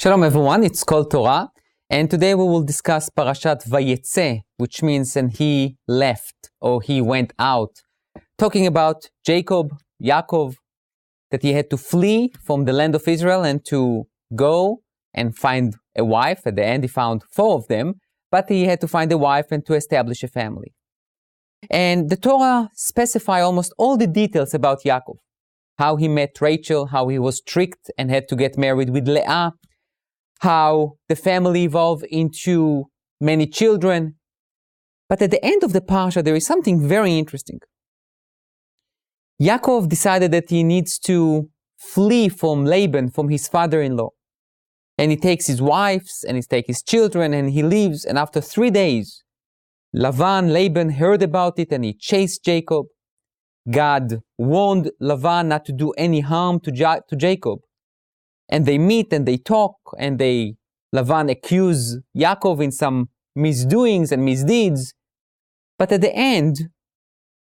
Shalom everyone, it's called Torah, and today we will discuss Parashat Vayetzah, which means and he left or he went out, talking about Jacob, Yaakov, that he had to flee from the land of Israel and to go and find a wife. At the end he found 4 of them, but he had to find a wife and to establish a family. And the Torah specifies almost all the details about Yaakov, how he met Rachel, how he was tricked and had to get married with Leah, how the family evolved into many children. But at the end of the parsha, there is something very interesting. Yaakov decided that he needs to flee from Laban, from his father-in-law. And he takes his wives, and he takes his children, and he leaves. And after 3 days, Laban heard about it, and he chased Jacob. God warned Laban not to do any harm to Jacob. And they meet and they talk, and Laban accuse Yaakov in some misdoings and misdeeds. But at the end,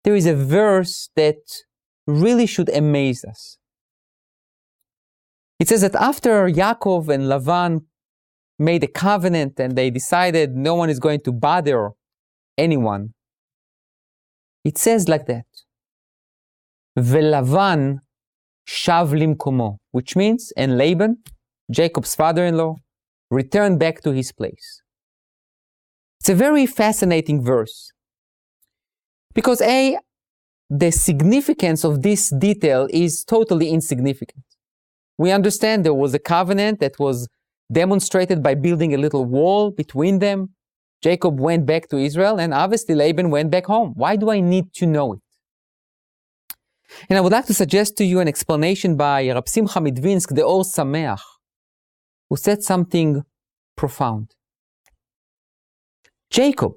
there is a verse that really should amaze us. It says that after Yaakov and Laban made a covenant and they decided no one is going to bother anyone, it says like that, Velavan shav limkomo, which means, and Laban, Jacob's father-in-law, returned back to his place. It's a very fascinating verse. Because the significance of this detail is totally insignificant. We understand there was a covenant that was demonstrated by building a little wall between them. Jacob went back to Israel, and obviously Laban went back home. Why do I need to know it? And I would like to suggest to you an explanation by Rabbi Simcha Midvinsk, the Or Sameach, who said something profound. Jacob,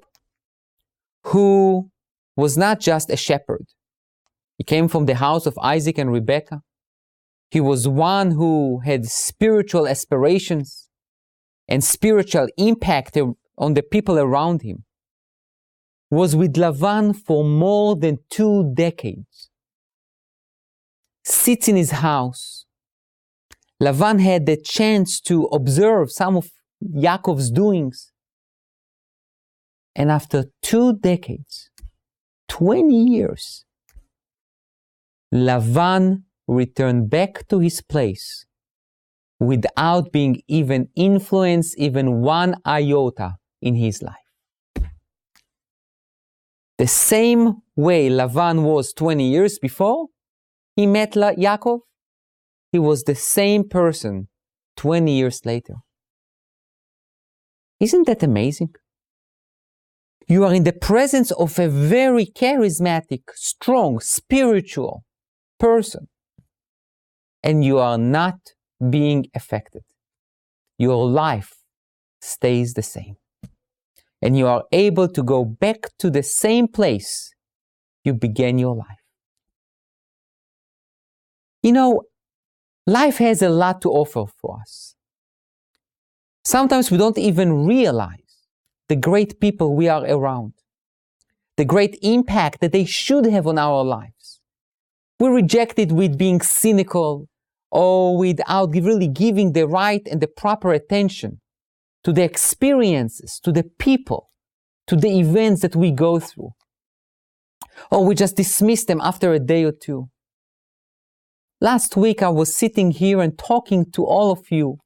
who was not just a shepherd, he came from the house of Isaac and Rebekah. He was one who had spiritual aspirations and spiritual impact on the people around him, was with Laban for more than 2 decades. Sits in his house. Laban had the chance to observe some of Yaakov's doings. And after 2 decades, 20 years, Laban returned back to his place without being even influenced even 1 iota in his life. The same way Laban was 20 years before he met Yaakov, he was the same person 20 years later. Isn't that amazing? You are in the presence of a very charismatic, strong, spiritual person, and you are not being affected. Your life stays the same. And you are able to go back to the same place you began your life. You know, life has a lot to offer for us. Sometimes we don't even realize the great people we are around, the great impact that they should have on our lives. We reject it with being cynical or without really giving the right and the proper attention to the experiences, to the people, to the events that we go through. Or we just dismiss them after a day or 2. Last week I was sitting here and talking to all of you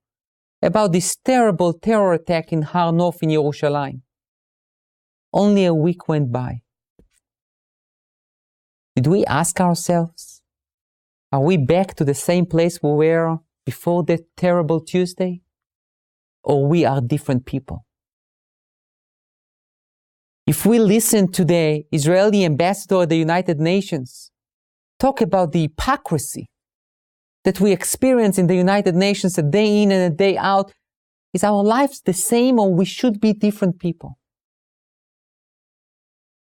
about this terrible terror attack in Har Nof in Yerushalayim. Only a week went by. Did we ask ourselves, are we back to the same place we were before that terrible Tuesday? Or we are different people? If we listen to the Israeli ambassador at the United Nations talk about the hypocrisy that we experience in the United Nations a day in and a day out, is our lives the same or we should be different people?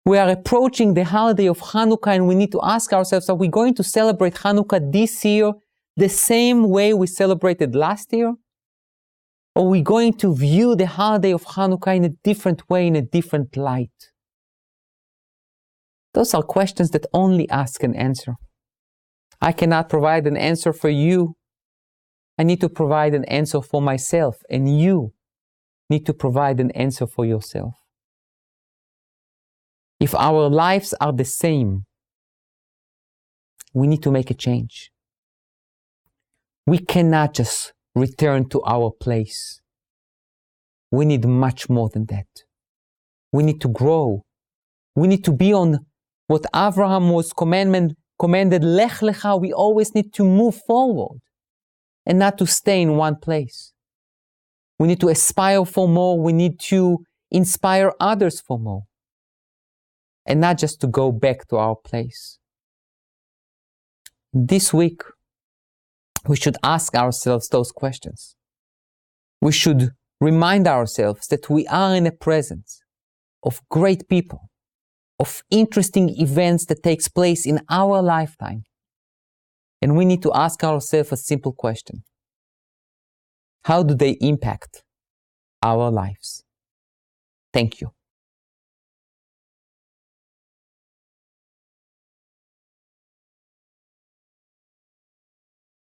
We are approaching the holiday of Hanukkah and we need to ask ourselves, are we going to celebrate Hanukkah this year the same way we celebrated last year? Or are we going to view the holiday of Hanukkah in a different way, in a different light? Those are questions that only us can answer. I cannot provide an answer for you. I need to provide an answer for myself, and you need to provide an answer for yourself. If our lives are the same, we need to make a change. We cannot just return to our place. We need much more than that. We need to grow. We need to be on what Abraham was commanded, Lech Lecha. We always need to move forward and not to stay in one place. We need to aspire for more. We need to inspire others for more. And not just to go back to our place. This week, we should ask ourselves those questions. We should remind ourselves that we are in the presence of great people, of interesting events that takes place in our lifetime. And we need to ask ourselves a simple question. How do they impact our lives? Thank you.